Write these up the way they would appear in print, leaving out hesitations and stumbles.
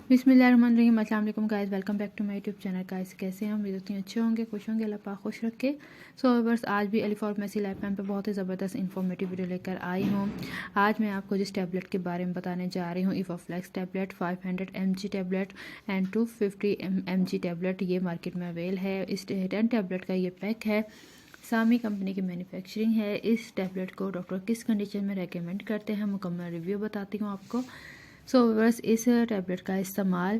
बिस्मिल्लाहिर्रहमानिर्रहीम। अस्सलाम वालेकुम guys, welcome back to my YouTube channel. Guys कैसे हैं? उम्मीद होती है अच्छे होंगे, खुश होंगे, अल्लाह पाक खुश रखे। सो व्यूअर्स, आज भी अली फार्मेसी लाइफ टाइम पे बहुत ही ज़बरदस्त इन्फॉर्मेटिव वीडियो लेकर आई हूँ। आज मैं आपको जिस टैबलेट के बारे में बताने जा रही हूँ, इफोफ्लेक्स tablet 500 mg tablet and 250 mg tablet, ये मार्केट में अवेल है। इस 10 टैबलेट का ये पैक है, सामी कंपनी की मैन्युफैक्चरिंग है। इस टैबलेट को डॉक्टर किस कंडीशन में रेकमेंड करते हैं, मुकम्मल रिव्यू बताती हूँ आपको। सो व्यूअर्स, इस टैबलेट का इस्तेमाल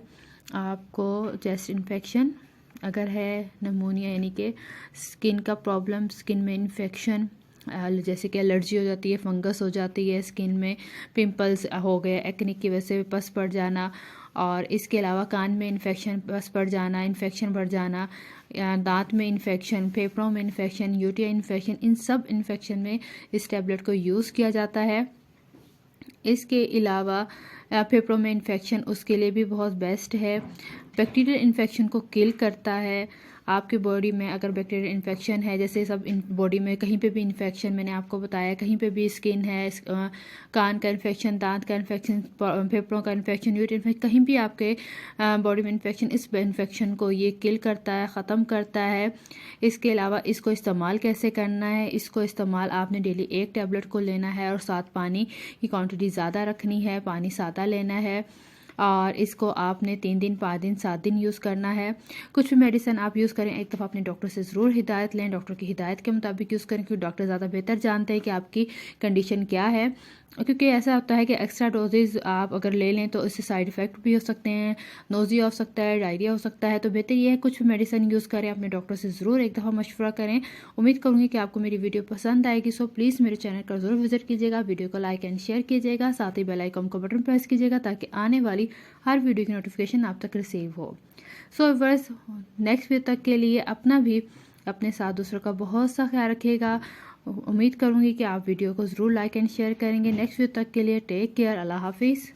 आपको चेस्ट इन्फेक्शन अगर है, नमूनिया यानी कि स्किन का प्रॉब्लम, स्किन में इन्फेक्शन जैसे कि एलर्जी हो जाती है, फंगस हो जाती है स्किन में, पिंपल्स हो गए, एक्निक की वजह से पस पड़ जाना, और इसके अलावा कान में इन्फेक्शन, पस पड़ जाना, इन्फेक्शन बढ़ जाना, दांत में इन्फेक्शन, फेफड़ों में इन्फेक्शन, यूटीआई इन्फेक्शन, इन सब इन्फेक्शन में इस टैबलेट को यूज़ किया जाता है। इसके अलावा फेफड़ों में इन्फेक्शन, उसके लिए भी बहुत बेस्ट है। बैक्टीरियल इन्फेक्शन को किल करता है। आपकी बॉडी में अगर बैक्टीरियल इन्फेक्शन है, जैसे सब बॉडी में कहीं पे भी इन्फेक्शन, मैंने आपको बताया, कहीं पे भी स्किन है, कान का इन्फेक्शन, दांत का इन्फेक्शन, फेफड़ों का इन्फेक्शन, यूरिन इन्फेक्शन, कहीं भी आपके बॉडी में इन्फेक्शन, इस इन्फेक्शन को ये किल करता है, ख़त्म करता है। इसके अलावा इसको इस्तेमाल कैसे करना है, इसको इस्तेमाल आपने डेली एक टैबलेट को लेना है और साथ पानी की क्वांटिटी ज़्यादा रखनी है, पानी सादा लेना है, और इसको आपने 3 दिन, 5 दिन, 7 दिन यूज़ करना है। कुछ भी मेडिसिन आप यूज़ करें, एक दफ़ा अपने डॉक्टर से ज़रूर हिदायत लें, डॉक्टर की हिदायत के मुताबिक यूज़ करें, क्योंकि डॉक्टर ज़्यादा बेहतर जानते हैं कि आपकी कंडीशन क्या है। क्योंकि ऐसा होता है कि एक्स्ट्रा डोजेज आप अगर ले लें तो इससे साइड इफ़ेक्ट भी हो सकते हैं, नोज़िया हो सकता है, डायरिया हो सकता है। तो बेहतर ये है कुछ भी मेडिसिन यूज़ करें, अपने डॉक्टर से ज़रूर एक दफ़ा मशवरा करें। उम्मीद करूँगी कि आपको मेरी वीडियो पसंद आएगी। सो प्लीज़ मेरे चैनल का ज़रूर विजिट कीजिएगा, वीडियो को लाइक एंड शेयर कीजिएगा, साथ ही बेल आइकन को बटन प्रेस कीजिएगा ताकि आने वाली हर वीडियो की नोटिफिकेशन आप तक रिसीव हो। सो व्यूअर्स, नेक्स्ट वीडियो तक के लिए अपना भी, अपने साथ दूसरों का बहुत सा ख्याल रखिएगा। उम्मीद करूँगी कि आप वीडियो को ज़रूर लाइक एंड शेयर करेंगे। नेक्स्ट वीडियो तक के लिए टेक केयर, अल्लाह हाफिज़।